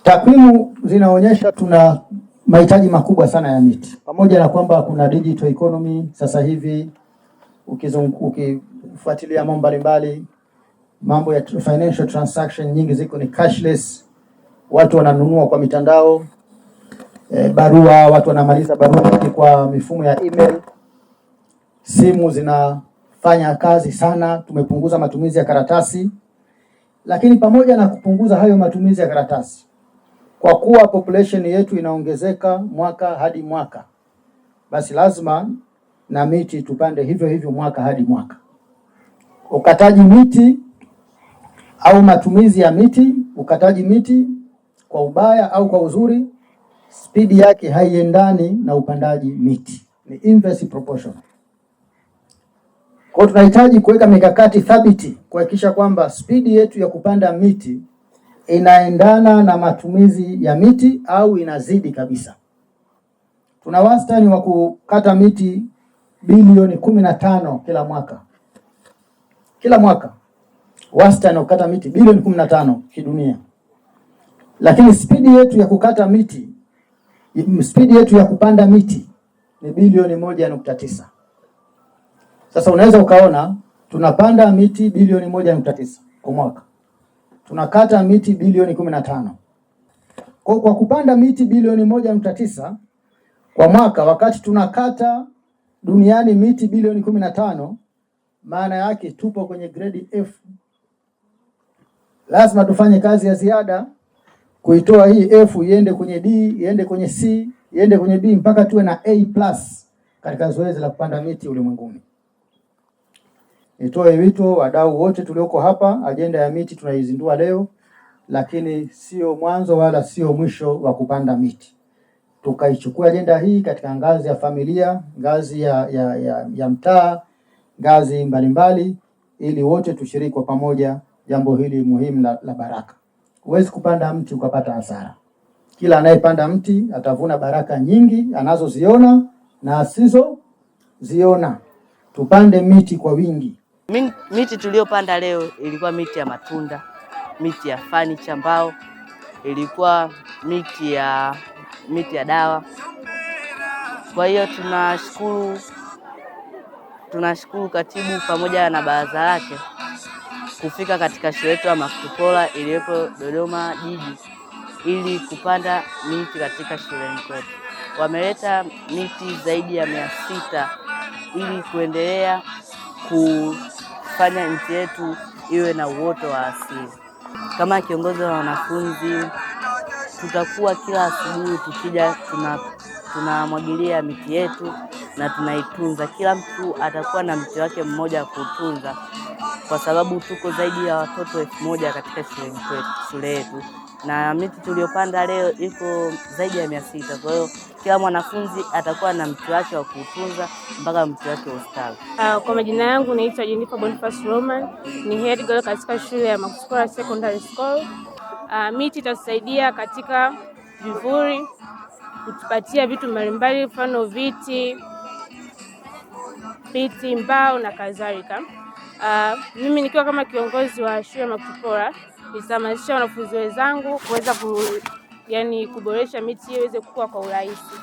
Takwimu zinaonyesha tuna mahitaji makubwa sana ya miti, pamoja na kwamba kuna digital economy sasa hivi. Ukifuatilia mambo mbalimbali, mambo ya financial transaction nyingi ziko ni cashless, watu wananunua kwa mitandao, barua, watu wanamaliza barua kwa mifumo ya email, simu zinafanya kazi sana, tumepunguza matumizi ya karatasi. Lakini pamoja na kupunguza hayo matumizi ya karatasi, kwa kuwa population yetu inaongezeka mwaka hadi mwaka, basi lazima na miti tupande hivyo hivyo mwaka hadi mwaka. Ukataji miti au matumizi ya miti, ukataji miti kwa ubaya au kwa uzuri, spidi yake haiendani na upandaji miti, ni inverse proportion. Kwa tunahitaji kuweka mikakati thabiti kuhakikisha kwamba spidi yetu ya kupanda miti inaendana na matumizi ya miti au inazidi kabisa. Tuna wastani wa kukata miti bilioni 15 kila mwaka. Kila mwaka wastani wa kukata miti bilioni 15 kidunia. Lakini spidi yetu ya kukata miti, spidi yetu ya kupanda miti ni bilioni 1.9. Sasa unaweza ukaona tunapanda miti bilioni 1.9 kwa mwaka, tunakata miti bilioni 15. Kwa kupanda miti bilioni 1.9 kwa mwaka, wakati tunakata duniani miti bilioni 15, maana yake tupo kwenye grade F. Lazima tufanye kazi ya ziada kuitoa hii F iende kwenye D, iende kwenye C, iende kwenye B mpaka tuwe na A+ katika zoezi la kupanda miti ulimwenguni. Nitoe wito wadau wote tulioko hapa, ajenda ya miti tunaizindua leo, lakini sio mwanzo wala sio mwisho wa kupanda miti. Tukaichukua ajenda hii katika ngazi ya familia, ngazi ya mtaa, ngazi mbalimbali, ili wote tushiriki kwa pamoja jambo hili muhimu la baraka. Huwezi kupanda mti ukapata hasara. Kila anayepanda mti atavuna baraka nyingi anazoziona na asizoziona. Tupande miti kwa wingi. Miti tuliyopanda leo ilikuwa miti ya matunda, miti ya furniture mbao, ilikuwa miti ya dawa. Kwa hiyo tunashukuru katibu pamoja na baraza lake kufika katika shule yetu ya Makutupora iliyopo Dodoma jiji ili kupanda miti katika shuleni kwetu. Wameleta miti zaidi ya 600 ili kuendelea kufanya nchi yetu iwe na uoto wa asili. Kama kiongozi wa wanafunzi, tutakuwa kila asubuhi tukija tunamwagilia miti yetu na tunaitunza. Kila mtu atakuwa na mti wake mmoja wa kutunza, kwa sababu tuko zaidi ya watoto 1000 katika shule yetu, na miti tuliyopanda leo iko zaidi ya 600. Kwa hiyo kila mwanafunzi atakuwa na mti wake wa kutunza mpaka mti wake ustawi. Kwa majina yangu naitwa Jennifer Boniface Roman, ni head girl katika shule ya Makutupora Secondary School. Miti itatusaidia katika vivuli, kutupatia vitu mbalimbali, mfano viti, mbao na kadhalika. Mimi nikiwa kama kiongozi wa shule ya Makutupora, nitahamasisha wanafunzi wenzangu kuweza kuboresha miti iweze kukua kwa urahisi.